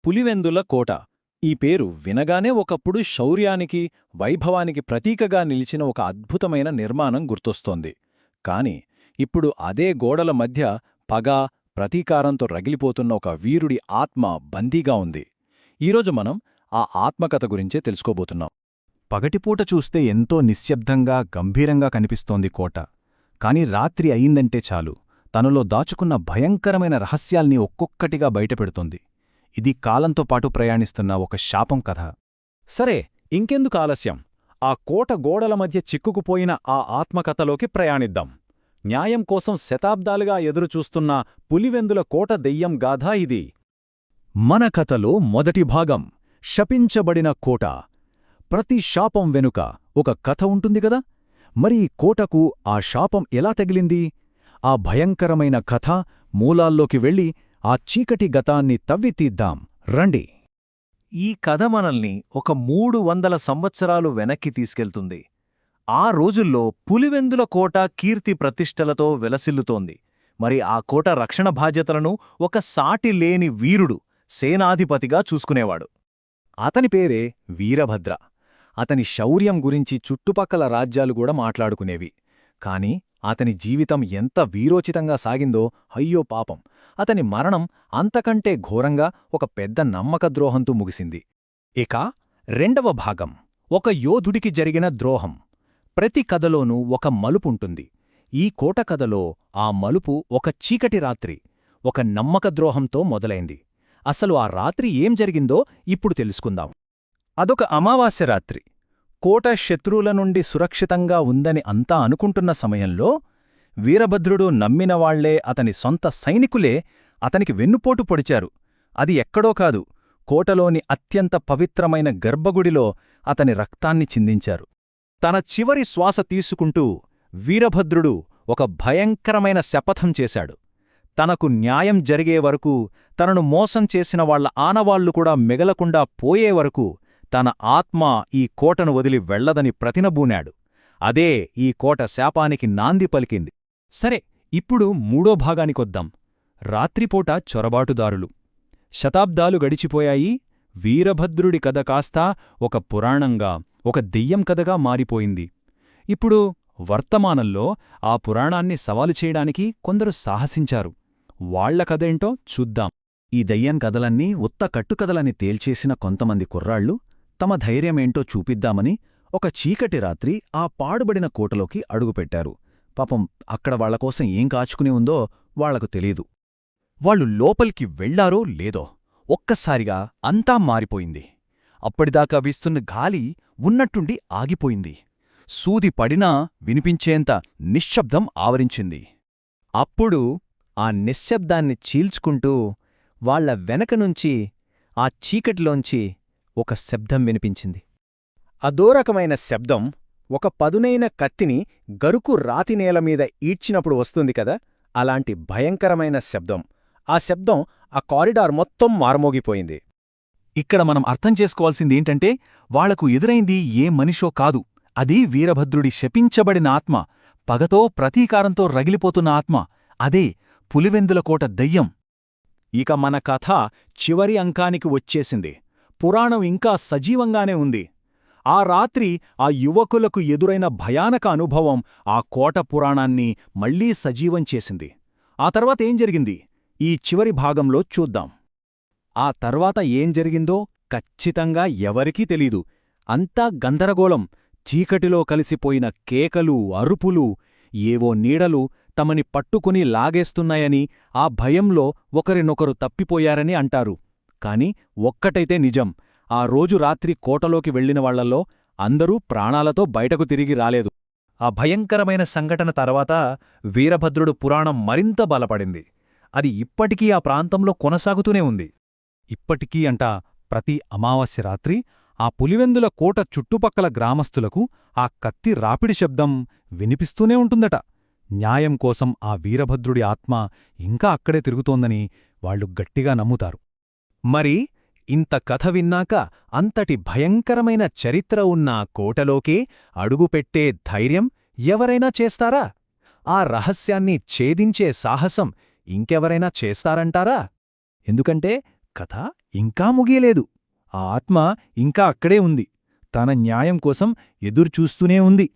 పులివెందుల కోట ఈ పేరు వినగానే ఒకప్పుడు శౌర్యానికి వైభవానికి ప్రతీకగా నిలిచిన ఒక అద్భుతమైన నిర్మాణం గుర్తొస్తోంది. కాని ఇప్పుడు అదే గోడల మధ్య పగ, ప్రతీకారంతో రగిలిపోతున్న ఒక వీరుడి ఆత్మ బందీగా ఉంది. ఈరోజు మనం ఆ ఆత్మకథ గురించే తెలుసుకోబోతున్నాం. పగటిపూట చూస్తే ఎంతో నిశ్శబ్దంగా గంభీరంగా కనిపిస్తోంది కోట. కాని రాత్రి అయిందంటే చాలు తనలో దాచుకున్న భయంకరమైన రహస్యాల్ని ఒక్కొక్కటిగా బయటపెడుతోంది. ఇది కాలంతో పాటు ప్రయాణిస్తున్న ఒక శాపం కథ. సరే, ఇంకెందుకు ఆలస్యం, ఆ కోట గోడల మధ్య చిక్కుకుపోయిన ఆ ఆత్మకథలోకి ప్రయాణిద్దాం. న్యాయం కోసం శతాబ్దాలుగా ఎదురుచూస్తున్న పులివెందుల కోట దెయ్యం గాథ ఇది. మన కథలో మొదటి భాగం, శపించబడిన కోట. ప్రతి శాపం వెనుక ఒక కథ ఉంటుంది గదా. మరి ఈ కోటకు ఆ శాపం ఎలా తగిలింది? ఆ భయంకరమైన కథ మూలాల్లోకి వెళ్ళి ఆ చీకటి గతాన్ని తవ్వితీద్దాం రండి. ఈ కథ మనల్ని ఒక 300 సంవత్సరాలు వెనక్కి తీసుకెళ్తుంది. ఆ రోజుల్లో పులివెందుల కోట కీర్తి ప్రతిష్టలతో వెలసిల్లుతోంది. మరి ఆ కోట రక్షణ బాధ్యతలను ఒక సాటి లేని వీరుడు, సేనాధిపతిగా చూసుకునేవాడు. అతని పేరే వీరభద్ర. అతని శౌర్యం గురించి చుట్టుపక్కల రాజ్యాలు కూడా మాట్లాడుకునేవి. కాని అతని జీవితం ఎంత వీరోచితంగా సాగిందో అయ్యో పాపం, అతని మరణం అంతకంటే ఘోరంగా ఒక పెద్ద నమ్మకద్రోహంతో ముగిసింది. ఇక రెండవ భాగం, ఒక యోధుడికి జరిగిన ద్రోహం. ప్రతి కథలోనూ ఒక మలుపుంటుంది. ఈ కోట కథలో ఆ మలుపు ఒక చీకటి రాత్రి, ఒక నమ్మకద్రోహంతో మొదలైంది. అసలు ఆ రాత్రి ఏం జరిగిందో ఇప్పుడు తెలుసుకుందాం. అదొక అమావాస్య రాత్రి. కోట శత్రువుల నుండి సురక్షితంగా ఉందని అంతా అనుకుంటున్న సమయంలో వీరభద్రుడు నమ్మినవాళ్లే, అతని సొంత సైనికులే అతనికి వెన్నుపోటు పొడిచారు. అది ఎక్కడో కాదు, కోటలోని అత్యంత పవిత్రమైన గర్భగుడిలో అతని రక్తాన్ని చిందించారు. తన చివరి శ్వాస తీసుకుంటూ వీరభద్రుడు ఒక భయంకరమైన శపథం చేశాడు. తనకు న్యాయం జరిగే వరకు, తనను మోసం చేసిన వాళ్ల ఆనవాళ్లు కూడా మిగలకుండా పోయే వరకు తన ఆత్మ ఈ కోటను వదిలి వెళ్లదని ప్రతినబూనాడు. అదే ఈ కోట శాపానికి నాంది పలికింది. సరే, ఇప్పుడు మూడో భాగానికొద్దాం. రాత్రిపూట చొరబాటుదారులు. శతాబ్దాలు గడిచిపోయాయి. వీరభద్రుడి కథ కాస్తా ఒక పురాణంగా, ఒక దెయ్యం కథగా మారిపోయింది. ఇప్పుడు వర్తమానంలో ఆ పురాణాన్ని సవాలు చేయడానికి కొందరు సాహసించారు. వాళ్ల కథేంటో చూద్దాం. ఈ దెయ్యం కథలన్నీ ఉత్త కట్టుకథలని తేల్చేసిన కొంతమంది కుర్రాళ్ళు తమ ధైర్యమేంటో చూపిద్దామని ఒక చీకటి రాత్రి ఆ పాడుబడిన కోటలోకి అడుగుపెట్టారు. పాపం అక్కడ వాళ్లకోసం ఏం కాచుకుని ఉందో వాళ్లకు తెలీదు. వాళ్ళు లోపలికి వెళ్లారో లేదో ఒక్కసారిగా అంతా మారిపోయింది. అప్పటిదాకా వీస్తున్న గాలి ఉన్నట్టుండి ఆగిపోయింది. సూది పడినా వినిపించేంత నిశ్శబ్దం ఆవరించింది. అప్పుడు ఆ నిశ్శబ్దాన్ని చీల్చుకుంటూ వాళ్ల వెనకనుంచి, ఆ చీకటిలోంచి ఒక శబ్దం వినిపించింది. అదోరకమైన శబ్దం ఒక పదునైన కత్తిని గరుకు రాతినేలమీద ఈడ్చినప్పుడు వస్తుంది కదా, అలాంటి భయంకరమైన శబ్దం. ఆ శబ్దం ఆ కారిడార్ మొత్తం మారుమోగిపోయింది. ఇక్కడ మనం అర్థం చేసుకోవాల్సిందేంటంటే, వాళ్లకు ఎదురైంది ఏ మనిషో కాదు, అది వీరభద్రుడి శపించబడిన ఆత్మ, పగతో ప్రతీకారంతో రగిలిపోతున్న ఆత్మ. అదే పులివెందుల కోట దెయ్యం. ఇక మన కథ చివరి అంకానికి వచ్చేసింది. పురాణం ఇంకా సజీవంగానే ఉంది. ఆ రాత్రి ఆ యువకులకు ఎదురైన భయానక అనుభవం ఆ కోట పురాణాన్ని మళ్లీ సజీవం చేసింది. ఆ తర్వాత ఏం జరిగింది ఈ చివరి భాగంలో చూద్దాం. ఆ తర్వాత ఏం జరిగిందో ఖచ్చితంగా ఎవరికీ తెలీదు. అంతా గందరగోళం. చీకటిలో కలిసిపోయిన కేకలు, అరుపులు, ఏవో నీడలు తమని పట్టుకుని లాగేస్తున్నాయని, ఆ భయంలో ఒకరినొకరు తప్పిపోయారని అంటారు. కాని ఒక్కటైతే నిజం, ఆ రోజు రాత్రి కోటలోకి వెళ్లినవాళ్లలో అందరూ ప్రాణాలతో బయటకు తిరిగి రాలేదు. ఆ భయంకరమైన సంఘటన తర్వాత వీరభద్రుడు పురాణం మరింత బలపడింది. అది ఇప్పటికీ ఆ ప్రాంతంలో కొనసాగుతూనే ఉంది. ఇప్పటికీ ప్రతి అమావాస్య రాత్రి ఆ పులివెందుల కోట చుట్టుపక్కల గ్రామస్థులకు ఆ కత్తి రాపిడి శబ్దం వినిపిస్తూనే ఉంటుందట. న్యాయం కోసం ఆ వీరభద్రుడి ఆత్మ ఇంకా అక్కడే తిరుగుతోందని వాళ్లు గట్టిగా నమ్ముతారు. మరి ఇంత కథ విన్నాక అంతటి భయంకరమైన చరిత్ర ఉన్న కోటలోకే అడుగుపెట్టే ధైర్యం ఎవరైనా చేస్తారా? ఆ రహస్యాన్ని ఛేదించే సాహసం ఇంకెవరైనా చేస్తారంటారా? ఎందుకంటే కథ ఇంకా ముగియలేదు. ఆ ఆత్మ ఇంకా అక్కడే ఉంది. తన న్యాయం కోసం ఎదురుచూస్తూనే ఉంది.